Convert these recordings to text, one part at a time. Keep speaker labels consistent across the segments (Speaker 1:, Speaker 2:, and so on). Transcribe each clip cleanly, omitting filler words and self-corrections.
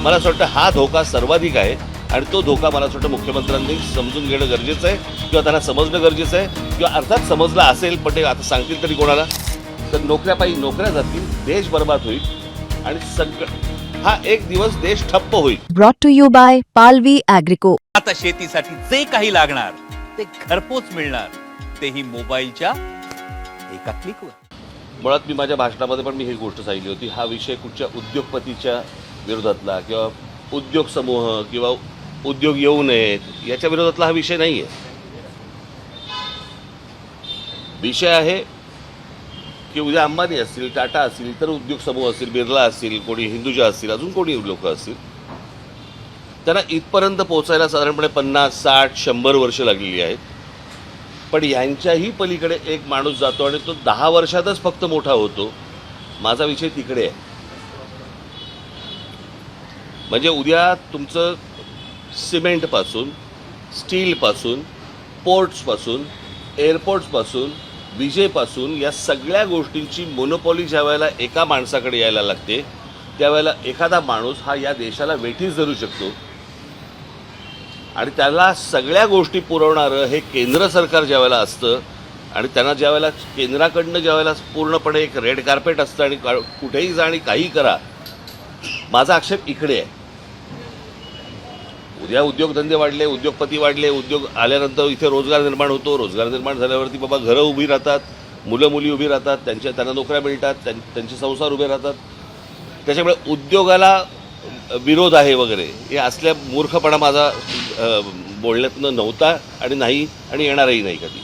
Speaker 1: मला असं वाटतं हा धोका सर्वाधिक आहे आणि तो धोका मला असं वाटतं मुख्यमंत्र्यांनी समजून घेणं गरजेचं आहे किंवा त्यांना समजणं गरजेचं आहे किंवा अर्थात समजलं असेल पण ते आता सांगतील तरी कोणाला, तर नोकऱ्यापायी नोकऱ्या जातील, देश बर्बाद होईल आणि संकट हा एक दिवस देश ठप्प होईल.
Speaker 2: Brought to you by Palvi Agrico.
Speaker 3: आता शेतीसाठी जे काही लागणार ते घरपोच मिळणार, तेही मोबाईलच्या एका क्लिकवर.
Speaker 1: मुळात मी माझ्या भाषणामध्ये पण ही गोष्ट सांगितली होती. हा विषय कुठच्या उद्योगपतीच्या विरोधातला किंवा उद्योग समूह किंवा उद्योग येऊ नयेत याच्या विरोधातला हा विषय नाही आहे. विषय आहे की उद्या अंबानी असतील, टाटा असतील, इतर उद्योग समूह असतील, बिर्ला असतील, कोणी हिंदुजा असतील, अजून कोणी लोक असतील, त्यांना इथपर्यंत पोहोचायला साधारणपणे 50, 60, 100 वर्ष लागलेली आहेत. पण यांच्याही पलीकडे एक माणूस जातो आणि तो 10 वर्षातच फक्त मोठा होतो. माझा विषय तिकडे आहे. म्हणजे उद्या तुमचं सिमेंटपासून, स्टीलपासून, पोर्ट्सपासून, एअरपोर्ट्सपासून, विजेपासून या सगळ्या गोष्टींची मोनोपॉली ज्या वेळेला एका माणसाकडे यायला लागते त्यावेळेला एखादा माणूस हा या देशाला वेठीस धरू शकतो आणि त्याला सगळ्या गोष्टी पुरवणारं हे केंद्र सरकार ज्या वेळेला असतं आणि त्यांना ज्या वेळेला केंद्राकडनं ज्या वेळेला पूर्णपणे एक रेड कार्पेट असतं आणि कुठेही जा आणि काही करा. माझा आक्षेप इकडे आहे. उद्या उद्योगधंदे वाढले, उद्योगपती वाढले, उद्योग आल्यानंतर इथे रोजगार निर्माण होतो. रोजगार निर्माण झाल्यावरती बाबा घरं उभी राहतात, मुलं मुली उभी राहतात, त्यांना नोकऱ्या मिळतात, त्यांचे संसार उभे राहतात. त्याच्यामुळे उद्योगाला विरोध आहे वगैरे हे असल्या मूर्खपणा माझा बोलण्यातनं नव्हता आणि नाही आणि येणारही नाही कधी.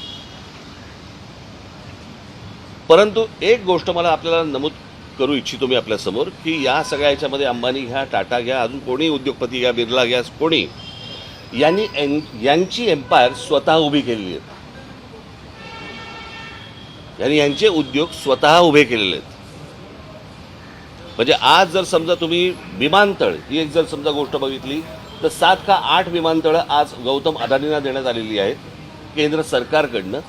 Speaker 1: परंतु एक गोष्ट मला आपल्याला नमूद करू इच्छितो मी आपल्यासमोर की या सगळ्या याच्यामध्ये अंबानी घ्या, टाटा घ्या, अजून कोणी उद्योगपती घ्या, बिर्ला घ्या, कोणी यांची एम्पायर स्वतः उभी केलेली आहेत. यांचे उद्योग स्वतः उभे केलेले आहेत. म्हणजे आज जर समजा तुम्ही विमानतळ ही एक जर समजा गोष्ट बघितली तर 7 का 8 विमानतळं आज गौतम अदानींना देण्यात आलेली आहेत केंद्र सरकारकडनं.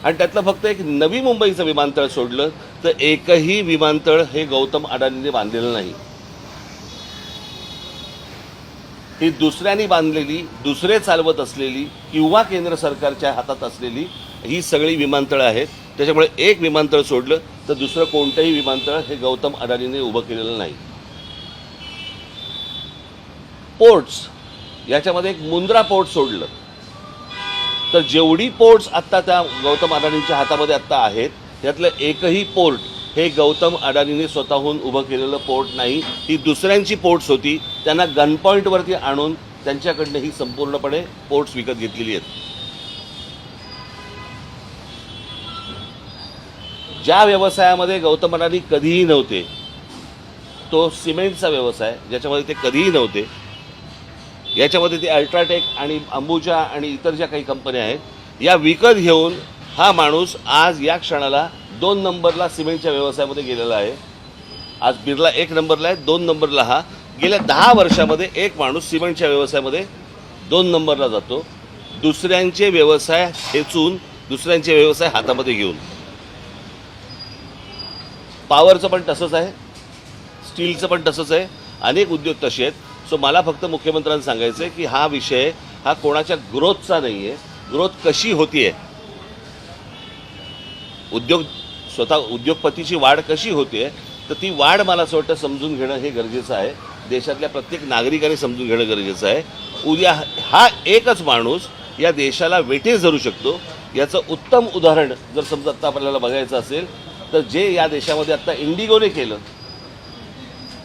Speaker 1: आणि त्यातलं फक्त एक नवी मुंबईचं विमानतळ सोडलं तर एकही विमानतळ हे गौतम अदानींनी बांधलेलं नाही. ही दुसऱ्यांनी बांधलेली, दुसरे चालवत असलेली किंवा केंद्र सरकारच्या हातात असलेली ही सगळी विमानतळं आहेत. त्याच्यामुळे एक विमानतळ सोडलं तर दुसरं कोणतंही विमानतळ हे गौतम अदानींनी उभं केलेलं नाही. पोर्ट्स याच्यामध्ये एक मुंद्रा पोर्ट सोडलं तर जेवढी पोर्ट्स आत्ता त्या गौतम अदानींच्या हातामध्ये आत्ता आहेत त्यातलं एकही पोर्ट हे गौतम अदानींनी स्वतःहून उभं केलेलं पोर्ट नाही. ही दुसऱ्यांची पोर्ट्स होती. त्यांना गन पॉईंटवरती आणून त्यांच्याकडनं ही संपूर्णपणे पोर्ट्स विकत घेतलेली आहेत. ज्या व्यवसायामध्ये गौतम अदानी कधीही नव्हते तो सिमेंटचा व्यवसाय, ज्याच्यामध्ये ते कधीही नव्हते, याच्यामध्ये ते अल्ट्राटेक आणि अंबुजा आणि इतर ज्या काही कंपन्या आहेत या विकत घेऊन हा माणूस आज या क्षणाला 2 नंबरला सिमेंटच्या व्यवसायामध्ये गेलेला आहे. आज बिर्ला 1 नंबरला आहे, 2 नंबरला हा. गेल्या 10 वर्षामध्ये एक माणूस सिमेंटच्या व्यवसायामध्ये 2 नंबरला जातो, दुसऱ्यांचे व्यवसाय हेचून, दुसऱ्यांचे व्यवसाय हातामध्ये घेऊन. पॉवरचं पण तसंच आहे, स्टीलचं पण तसंच आहे, अनेक उद्योग तसे आहेत. सो मला फक्त मुख्यमंत्र्यांना सांगायचं आहे की हा विषय हा कोणाच्या ग्रोथचा नाही आहे. ग्रोथ कशी होतीये, उद्योगपतीची वाढ कशी होते तर ती वाढ मला असं वाटतं समजून घेणं हे गरजेचं आहे. देशातल्या प्रत्येक नागरिकाने समजून घेणं गरजेचं आहे. उद्या हा एकच माणूस या देशाला वेठीस धरू शकतो याचं उत्तम उदाहरण जर समजा आत्ता आपल्याला बघायचं असेल तर जे या देशामध्ये आत्ता इंडिगोने केलं,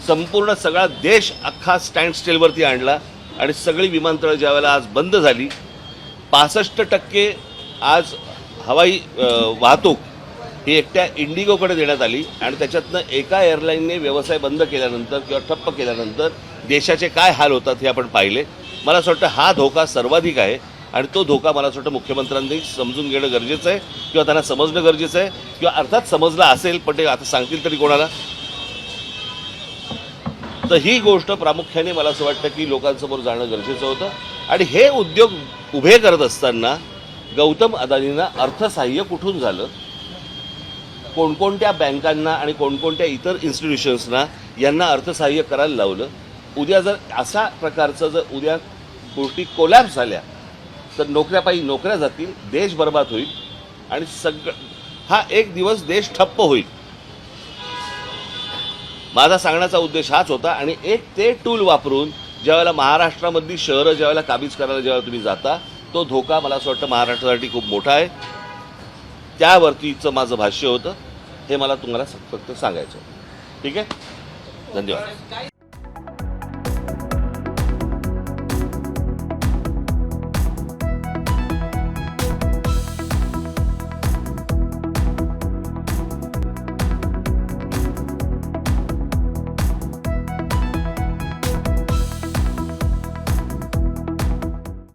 Speaker 1: संपूर्ण सगळा देश अख्खा स्टँड स्टिलवरती आणला आणि सगळी विमानतळं ज्या वेळेला आज बंद झाली, 65% आज हवाई वाहतूक ही एकट्या इंडिगोकडे देण्यात आली आणि त्याच्यातनं एका एअरलाईनने व्यवसाय बंद केल्यानंतर किंवा ठप्प केल्यानंतर देशाचे काय हाल होतात हे आपण पाहिले. मला असं वाटतं हा धोका सर्वाधिक आहे आणि तो धोका मला असं वाटतं मुख्यमंत्र्यांनी समजून घेणं गरजेचं आहे किंवा त्यांना समजणं गरजेचं आहे किंवा अर्थात समजलं असेल पण ते आता सांगतील तरी कोणाला. तर ही गोष्ट प्रामुख्याने मला असं वाटतं की लोकांसमोर जाणं गरजेचं होतं. आणि हे उद्योग उभे करत असताना गौतम अदानींना अर्थसहाय्य कुठून झालं कोणकोणत्या बँकांना आणि कोणकोणत्या इतर इन्स्टिट्यूशन्सना यांना अर्थसहाय्य करायला लावलं. उद्या जर अशा प्रकारचं जर उद्या गोष्टी कोलॅप्स झाल्या तर नोकऱ्या जातील, देश बर्बाद होईल आणि हा एक दिवस देश ठप्प होईल. माझा सांगण्याचा उद्देश हाच होता. आणि एक ते टूल वापरून ज्यावेळेला महाराष्ट्रामधली शहरं ज्यावेळेला काबीज करायला ज्यावेळेला तुम्ही जाता, तो धोका मला असं वाटतं महाराष्ट्रासाठी खूप मोठा आहे. त्यावरतीचं माझं भाष्य होतं. हे मला तुम्हाला फक्त सांगायचं होतं. ठीक आहे, धन्यवाद.